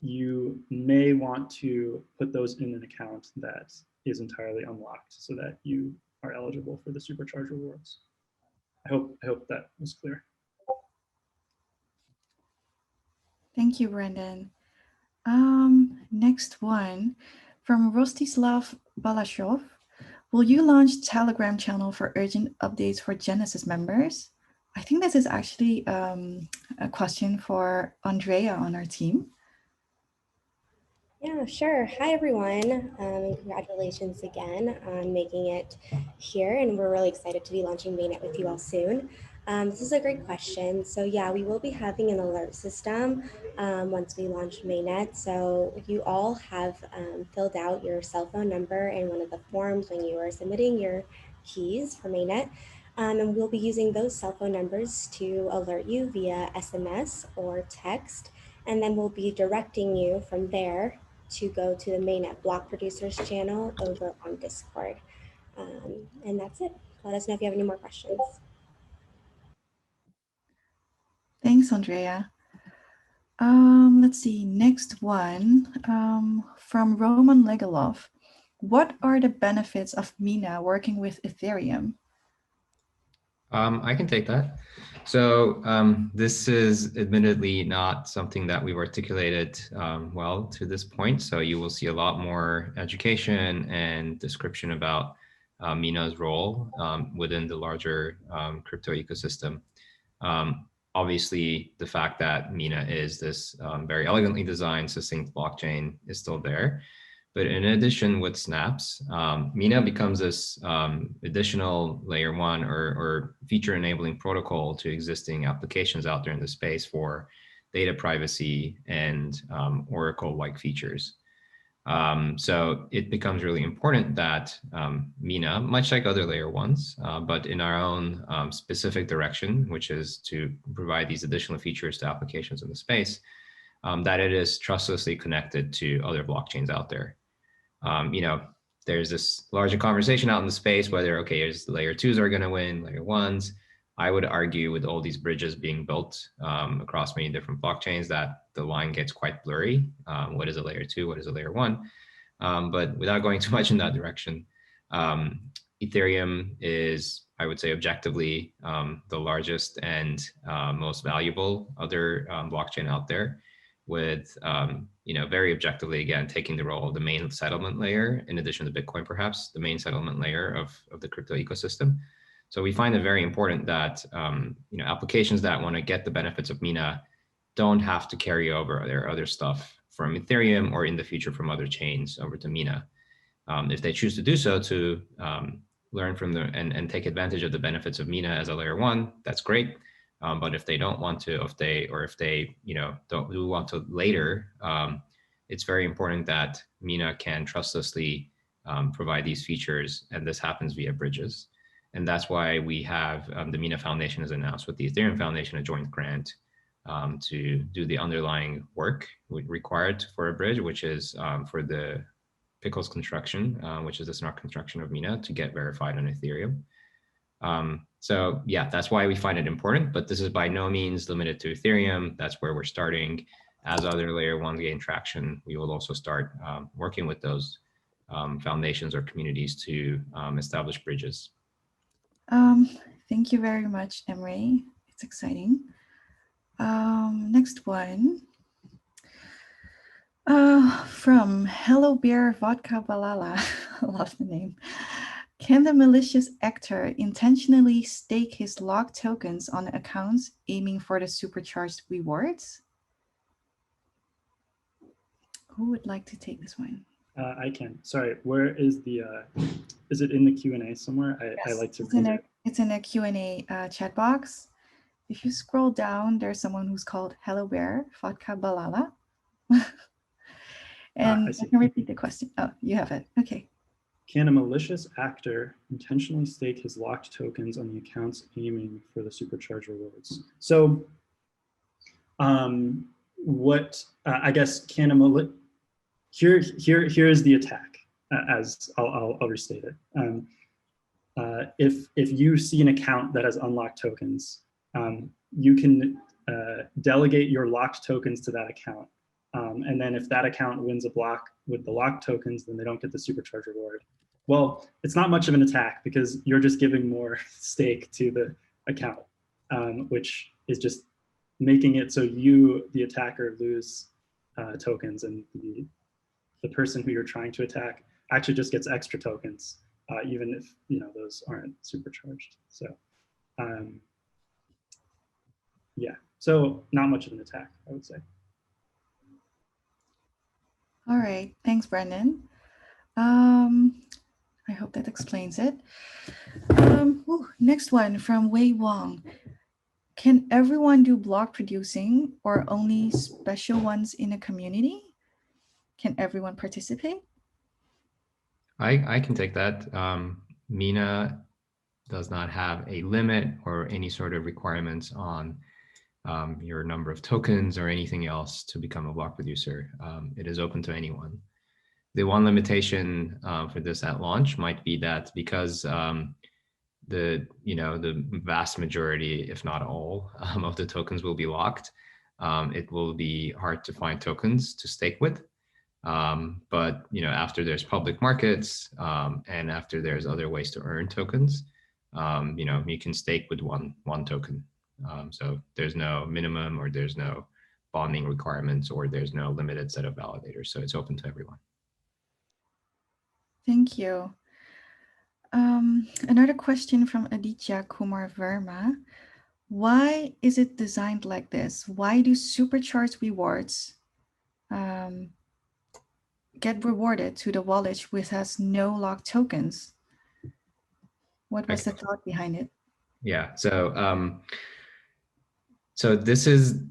you may want to put those in an account that is entirely unlocked so that you are eligible for the supercharged rewards. I hope that was clear. Thank you, Brendan. Next one from Rostislav Balashov. Will you launch Telegram channel for urgent updates for Genesis members? I think this is actually a question for Andrea on our team. Yeah, sure. Hi, everyone. And congratulations again on making it here. And we're really excited to be launching Mainnet with you all soon. This is a great question. So yeah, we will be having an alert system once we launch Mainnet. So you all have filled out your cell phone number in one of the forms when you are submitting your keys for Mainnet. And we'll be using those cell phone numbers to alert you via SMS or text. And then we'll be directing you from there to go to the Mainnet Block Producers channel over on Discord. And that's it. Let us know if you have any more questions. Thanks, Andrea. Let's see, next one from Roman Legalov. What are the benefits of Mina working with Ethereum? I can take that. So this is admittedly not something that we've articulated well to this point. So you will see a lot more education and description about Mina's role within the larger crypto ecosystem. Obviously, the fact that Mina is this very elegantly designed, succinct blockchain is still there. But in addition with snaps, Mina becomes this additional layer one or feature enabling protocol to existing applications out there in the space for data privacy and Oracle-like features. So it becomes really important that Mina, much like other layer ones, but in our own specific direction, which is to provide these additional features to applications in the space, that it is trustlessly connected to other blockchains out there. There's this larger conversation out in the space, whether, okay, here's the layer twos are going to win, layer ones. I would argue with all these bridges being built across many different blockchains that the line gets quite blurry. What is a layer two? What is a layer one? But without going too much in that direction, Ethereum is, I would say, objectively the largest and most valuable other blockchain out there, with very objectively, again, taking the role of the main settlement layer, in addition to Bitcoin, perhaps the main settlement layer of the crypto ecosystem. So we find it very important that applications that want to get the benefits of Mina don't have to carry over their other stuff from Ethereum or in the future from other chains over to Mina. If they choose to do so to learn from and take advantage of the benefits of Mina as a layer one, that's great. But if they don't want to, if they don't want to later, it's very important that Mina can trustlessly provide these features, and this happens via bridges. And that's why we have the Mina Foundation has announced with the Ethereum Foundation a joint grant to do the underlying work required for a bridge, which is for the Pickles construction, which is the smart construction of Mina, to get verified on Ethereum. So yeah, that's why we find it important, but this is by no means limited to Ethereum. That's where we're starting. As other layer ones gain traction, we will also start working with those foundations or communities to establish bridges. Thank you very much, Emre. It's exciting. Next one. From Hello Bear Vodka Balala, I love the name. Can the malicious actor intentionally stake his locked tokens on accounts aiming for the supercharged rewards? Who would like to take this one? I can. Sorry, where is the, is it in the Q&A somewhere? I like to read it. It's in a Q&A chat box. If you scroll down, there's someone who's called Hello Bear Vodka Balala. And I can repeat the question. Oh, you have it. Okay. Can a malicious actor intentionally stake his locked tokens on the accounts aiming for the supercharged rewards? So what, I guess, can a here's the attack, as I'll restate it. If you see an account that has unlocked tokens, you can delegate your locked tokens to that account. And then if that account wins a block with the locked tokens, then they don't get the supercharge reward. Well, it's not much of an attack because you're just giving more stake to the account, which is just making it so you, the attacker, lose tokens, and the person who you're trying to attack actually just gets extra tokens, even if those aren't supercharged. So yeah, so not much of an attack, I would say. All right, thanks, Brendan. I hope that explains it. Next one from Wei Wong. Can everyone do block producing or only special ones in a community? Can everyone participate? I can take that. Mina does not have a limit or any sort of requirements on your number of tokens or anything else to become a block producer. It is open to anyone. The one limitation for this at launch might be that because the vast majority, if not all, of the tokens will be locked, it will be hard to find tokens to stake with. But after there's public markets and after there's other ways to earn tokens, you can stake with one token. So there's no minimum, or there's no bonding requirements, or there's no limited set of validators. So it's open to everyone. Thank you. Another question from Aditya Kumar Verma. Why is it designed like this? Why do supercharged rewards get rewarded to the wallet which has no locked tokens? What was the thought behind it? Yeah, so this is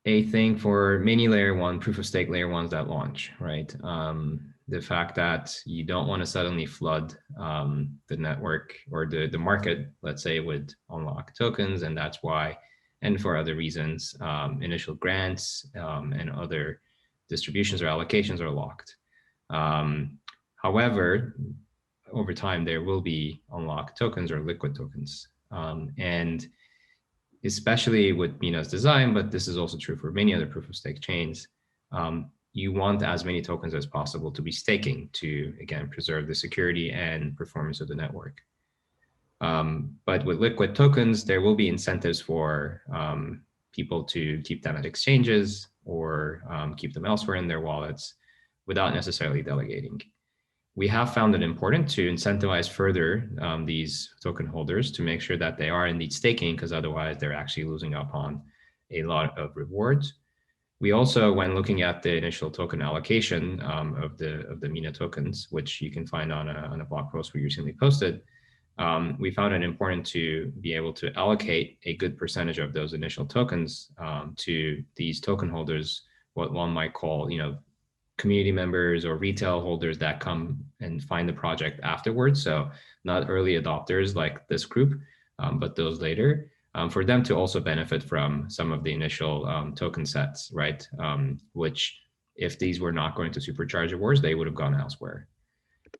a thing for many layer one proof of stake layer ones that launch, right? The fact that you don't want to suddenly flood the network or the market, let's say, with unlocked tokens, and that's why, and for other reasons, initial grants and other distributions or allocations are locked. However, over time, there will be unlocked tokens or liquid tokens. And especially with Mina's design, but this is also true for many other proof of stake chains, you want as many tokens as possible to be staking to, again, preserve the security and performance of the network. But with liquid tokens, there will be incentives for people to keep them at exchanges or keep them elsewhere in their wallets without necessarily delegating. We have found it important to incentivize further these token holders to make sure that they are indeed staking, because otherwise they're actually losing up on a lot of rewards. We also, when looking at the initial token allocation of the Mina tokens, which you can find on a blog post we recently posted, we found it important to be able to allocate a good percentage of those initial tokens to these token holders, what one might call, community members or retail holders that come and find the project afterwards. So not early adopters like this group, but those later. For them to also benefit from some of the initial token sets, right? Which if these were not going to supercharge rewards, they would have gone elsewhere.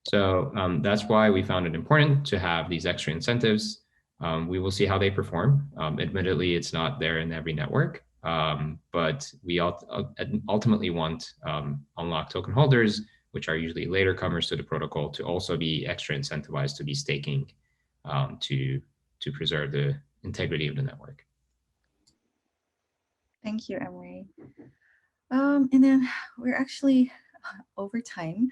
So that's why we found it important to have these extra incentives. We will see how they perform. Admittedly, it's not there in every network, but we ultimately want unlocked token holders, which are usually later comers to the protocol, to also be extra incentivized to be staking to preserve the integrity of the network. Thank you, Emery. And then we're actually over time.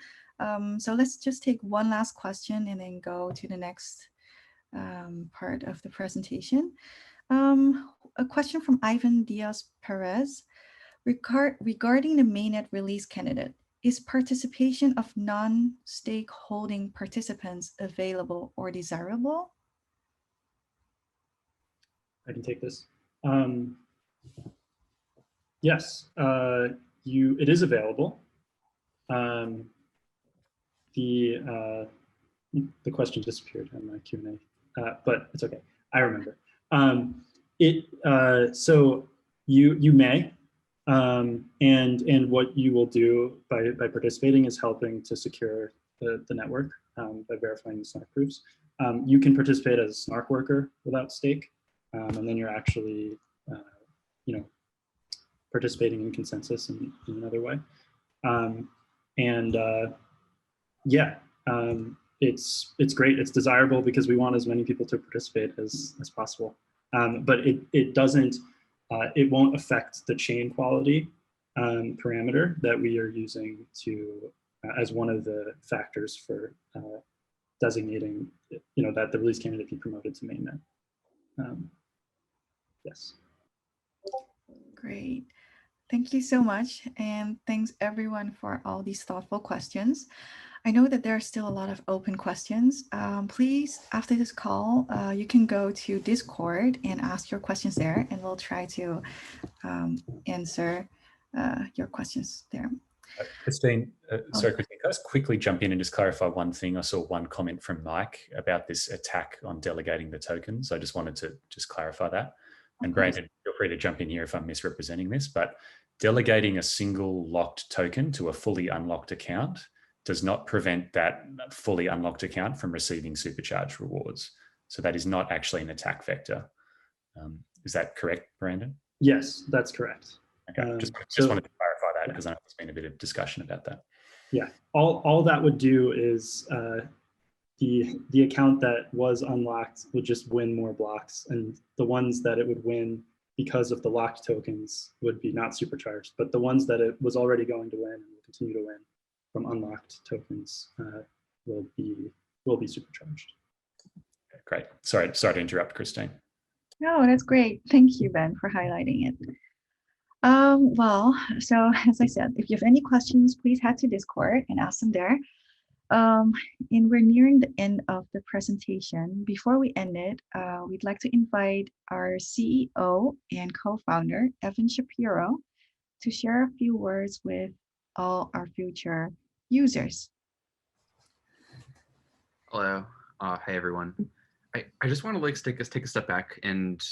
So let's just take one last question and then go to the next part of the presentation. A question from Ivan Diaz-Perez. Regarding the mainnet release candidate, is participation of non-stakeholding participants available or desirable? I can take this. Yes, it is available. The question disappeared on my Q&A, but it's okay. I remember. So you may, and what you will do by participating is helping to secure the network by verifying the snark proofs. You can participate as a snark worker without stake, and then you're actually, participating in consensus in another way. It's great. It's desirable because we want as many people to participate as possible. But it won't affect the chain quality parameter that we are using as one of the factors for designating, that the release candidate be promoted to mainnet. Yes. Great. Thank you so much. And thanks everyone for all these thoughtful questions. I know that there are still a lot of open questions. Please, after this call, you can go to Discord and ask your questions there, and we'll try to answer your questions there. Christine, sorry, Christine, can I just quickly jump in and just clarify one thing? I saw one comment from Mike about this attack on delegating the tokens. I just wanted to just clarify that. And Brandon, feel free to jump in here if I'm misrepresenting this, but delegating a single locked token to a fully unlocked account does not prevent that fully unlocked account from receiving supercharged rewards. So that is not actually an attack vector. Is that correct, Brandon? Yes, that's correct. Okay, just wanted to clarify that because I know there's been a bit of discussion about that. Yeah, all that would do is the account that was unlocked would just win more blocks, and the ones that it would win because of the locked tokens would be not supercharged, but the ones that it was already going to win and will continue to win from unlocked tokens will be supercharged. Okay, great. Sorry to interrupt, Christine. No, that's great. Thank you, Ben, for highlighting it. Well, so as I said, if you have any questions, please head to Discord and ask them there. And we're nearing the end of the presentation. Before we end it, we'd like to invite our CEO and co-founder, Evan Shapiro, to share a few words with all our future users. Hello. Hey, everyone. I just want to take a step back and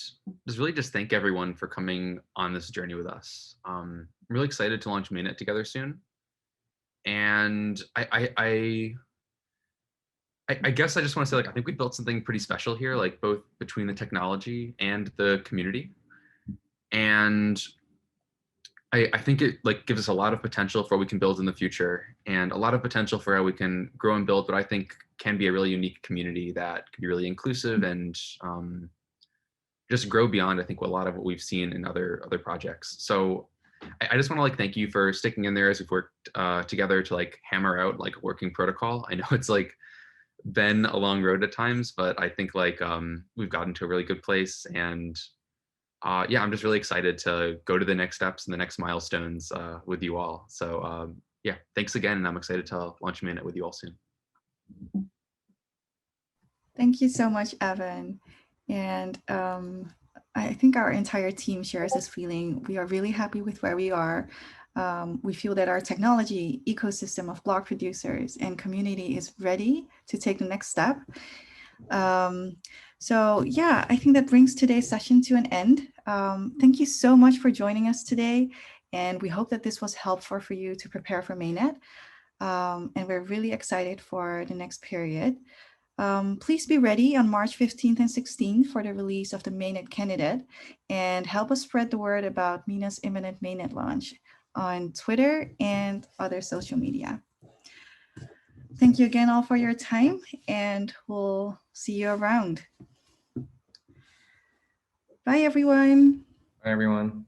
just thank everyone for coming on this journey with us. I'm really excited to launch Mainnet together soon. And I guess I just want to say, I think we built something pretty special here, both between the technology and the community. And I think it gives us a lot of potential for what we can build in the future, and a lot of potential for how we can grow and build what I think can be a really unique community that can be really inclusive and just grow beyond, I think, a lot of what we've seen in other projects. So I just want to thank you for sticking in there as we've worked together to hammer out a working protocol. I know it's been a long road at times, but I think we've gotten to a really good place, and yeah, I'm just really excited to go to the next steps and the next milestones with you all. So yeah, thanks again, and I'm excited to launch Mainnet with you all soon. Thank you so much, Evan. And I think our entire team shares this feeling. We are really happy with where we are. We feel that our technology, ecosystem of block producers and community is ready to take the next step. So yeah, I think that brings today's session to an end. Thank you so much for joining us today. And we hope that this was helpful for you to prepare for mainnet. And we're really excited for the next period. Please be ready on March 15th and 16th for the release of the mainnet candidate, and help us spread the word about Mina's imminent mainnet launch on Twitter and other social media. Thank you again all for your time, and we'll see you around. Bye, everyone. Bye, everyone.